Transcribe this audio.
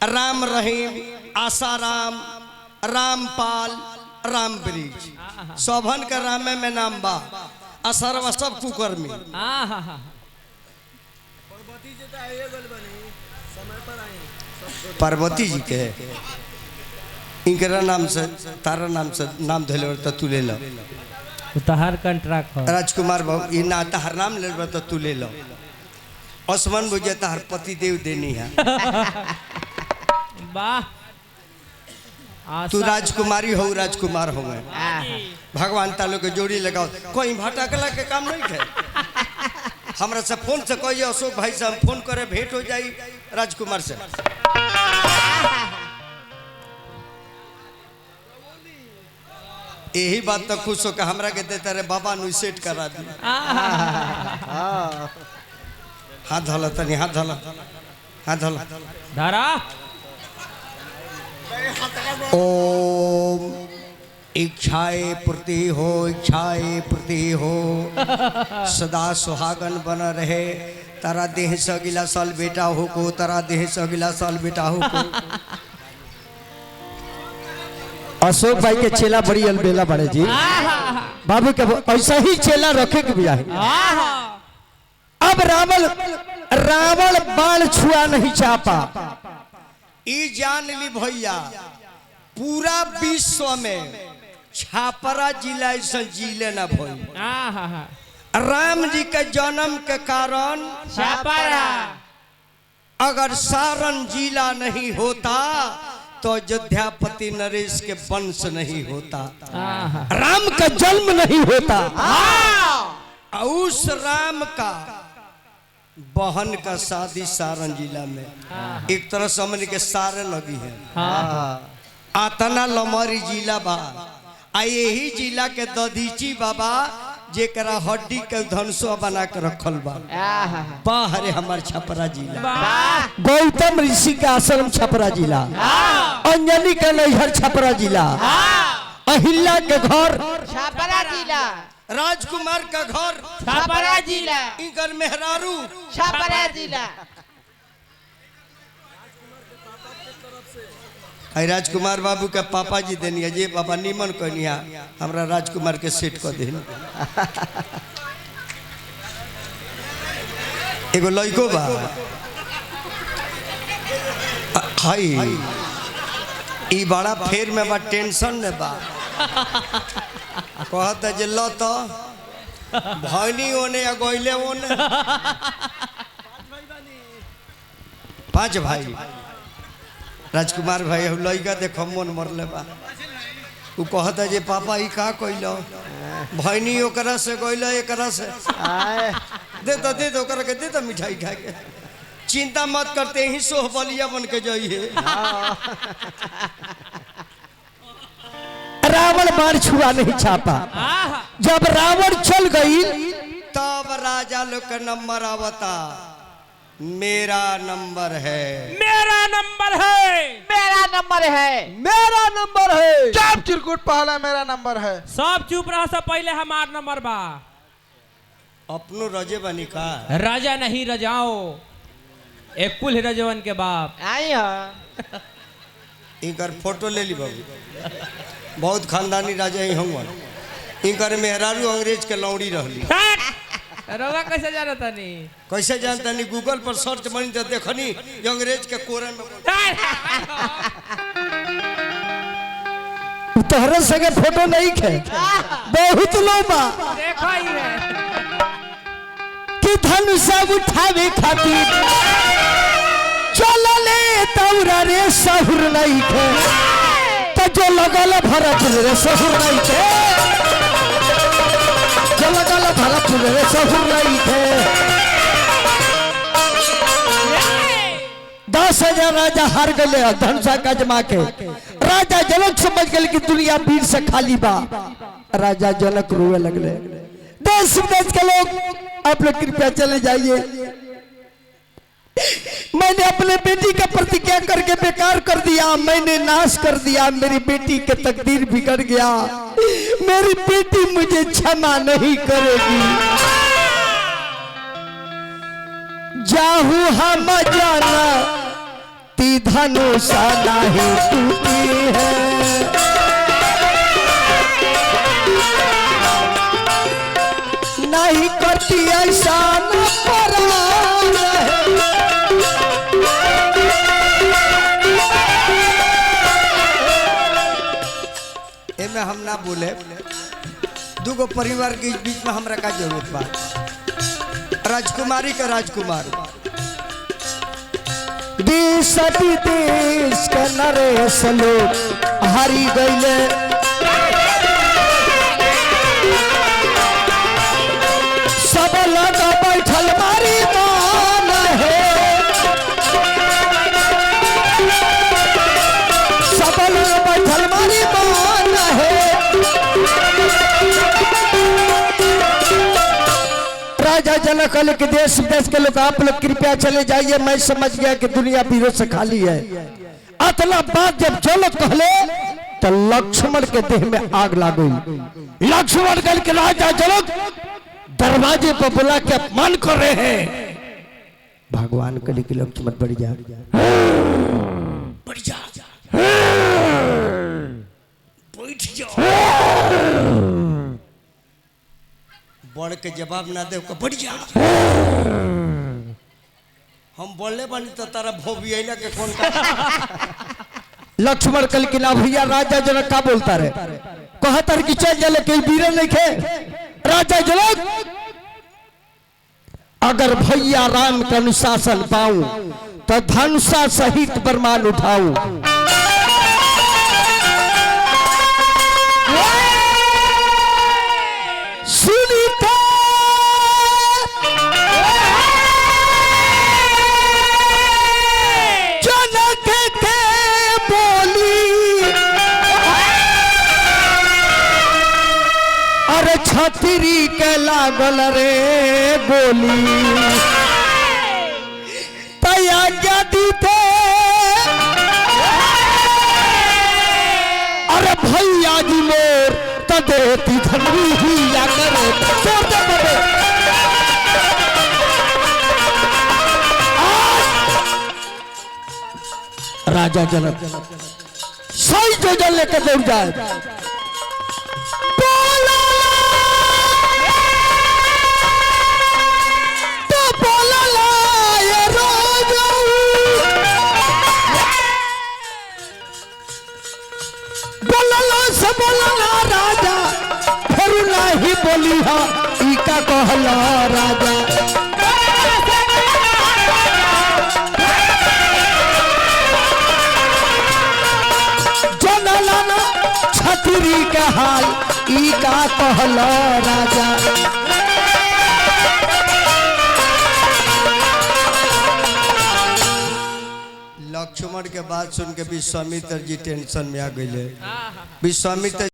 Ram Rahim, Asaram, Rampal, Ram bridge, शोभन का राम में नाम बा, असरवा सब कुकर्मी। पार्वती जी के इनकरा नाम से तारा नाम से नाम धैले तो तू ले लो। तहार कंट्रैक्ट हो राजकुमार बाबू ये ना तहार नाम ले तो तू ले लो। आसमान बुझे तहार पति देव देनी है। वाह तू राजकुमारी हो, राजकुमार हो गए। भगवान तालो के जोड़ी लगाओ। कोई भटकला के काम नहीं है। हमरा से फोन से कहिए अशोक भाई से हम फोन करे भेंट हो जाई राजकुमार से। यही बात तो खुश हो के हमरा के देता रे बाबा नु सेट करा दी। हाथ धला तनी, हाथ धला, हाथ धला धारा। ओम इच्छाए प्रति हो, इच्छाए प्रति हो, सदा सुहागन बन रहे। तारा देह से अगला साल बेटा हो को, तारा देह से अगला साल बेटा हो को। अशोक भाई के चेला बड़ी अलबेला बड़े जी। बाबू के ऐसा ही चेला रखे के भी है। अब रावण बाण छुआ नहीं चापा। ई जान ली भैया पूरा विश्व में छापरा जिला ऐसा जिले न भई। राम जी के जन्म के कारण छापरा। अगर सारण जिला नहीं होता तो अयोध्यापति नरेश के वंश नहीं होता, राम का जन्म नहीं होता। उस राम का बहन का शादी सारण जिला में। एक तरह समझ के सारे लगी है। आतना लमरी जिला बा। आ यही जिला के दधीची बाबा जेकरा हड्डी के धनसो बना के रखल बा। बाहरे हमार छपरा जिला। गौतम ऋषि का आश्रम छपरा जिला। अंजलि का नैहर छपरा जिला। अहिल्या के घर छपरा जिला। राजकुमार का घर छपरा जिला। इनकर मेहरारू छपरा जिला। राजकुमार बाबू के पापा जी देनी है जे बाबा नीमन कहनिया हमरा राजकुमार के सेट कर देनी। एगो लइको बा हाय ई बड़ा फेर में बा, टेंशन में बा। कहता जे ल तो भैनी ओने या गइले ओने। पांच भाई राजकुमार भाई लइका देखो मन मरले बा। उ कहता जे पापा ई का कइलो भैनी ओकरा से गइलो एकरा से दे तो ओकरा के दे तो मिठाई खा के। चिंता मत करते ही सोह बलिया बन के जाइए। रावण बाण छुआ नहीं छापा। जब रावण चल गई तब राजा लोग का नंबर आवता। मेरा नंबर है, मेरा नंबर है, मेरा नंबर है, मेरा नंबर है। चाप चिरकुट पहला मेरा नंबर है। सब चुप रहा। सब पहले हमार नंबर बा। अपनो रजे बनी का राजा नहीं रजाओ, एक कुल रजवन के बाप। आई हो। इनकर फोटो ले ली बाबू। बहुत खानदानी राजा ही होंगे। इनकर मेहरारू अंग्रेज के लौड़ी रहली। रवा कैसे जाना तानी? कैसे जानता नहीं? गूगल पर सर्च बनी तो देखनी अंग्रेज के कोरन में। तोहरे संगे फोटो नहीं खे बहुत लोबा। देखा ही है कि धनुषा उठावे खातिर चलो ले तौरा रे सहुर नहीं खे। तो जो लगल भरत रे सहुर नहीं खे। जो लगल भरत रे सहुर नहीं खे। 10,000 राजा हार गए धनुषा का जमा के। राजा जनक समझ गए कि दुनिया वीर से खाली बा। राजा जनक रोए लगले। देश विदेश के लोग आप लोग कृपया चले जाइए। मैंने अपने बेटी का प्रतिज्ञा करके बेकार कर दिया। मैंने नाश कर दिया। मेरी बेटी के तकदीर बिगड़ गया। मेरी बेटी मुझे क्षमा नहीं करेगी। जाहू हम जाना ती धनुषा नहीं टूटी है। नहीं करती ऐसा न परार है। एमे हम ना बोले, दूगो परिवार के बीच में हमरा का जरूरत बा। राजकुमारी का राजकुमार देश विदेश के नरेश लोग हारी गईले। सब लोग बैठल मारी मान है। सब लोग बैठल मारी मान है। राजा जनक कहले कि देश विदेश के लोग आप लोग कृपया चले जाइए, मैं समझ गया कि दुनिया वीरों से खाली है। अतला बात जब जनक कहले तो लक्ष्मण के देह में आग लागो। लक्ष्मण कहले कि राजा जनक दरवाजे पर बुला के अपमान कर रहे हैं। भगवान कहले कि लक्ष्मण बढ़ जा, बढ़ जा, बैठ जा। बढ़ के जवाब ना दे, बढ़ जा। हम बोलने बानी तो तारा भोबिया के कौन लक्ष्मण कल की ना भैया राजा जनक का बोलता रहे, कहता कि चल जले कई वीर नहीं खे। राजा जनक अगर भैया राम का अनुशासन पाऊं तो धनुषा सहित बरमान उठाऊं। सुनीता जनक के बोली, अरे छतरी के लागल रे गोली। तया दीते अरे भैया जी मोर देती धनवी ही या करे छोड़ दे बड़े। राजा जनक सही जोजन लेकर दौड़ जाए। तो बोला ये बोला से बोला राजा फिर नहीं बोली हा इका कहला राजा। जनलाना छतरी के हाल इका कहला राजा। लक्ष्मण के बात सुन के विश्वामित्र जी टेंशन में आ गए। विश्वामित्र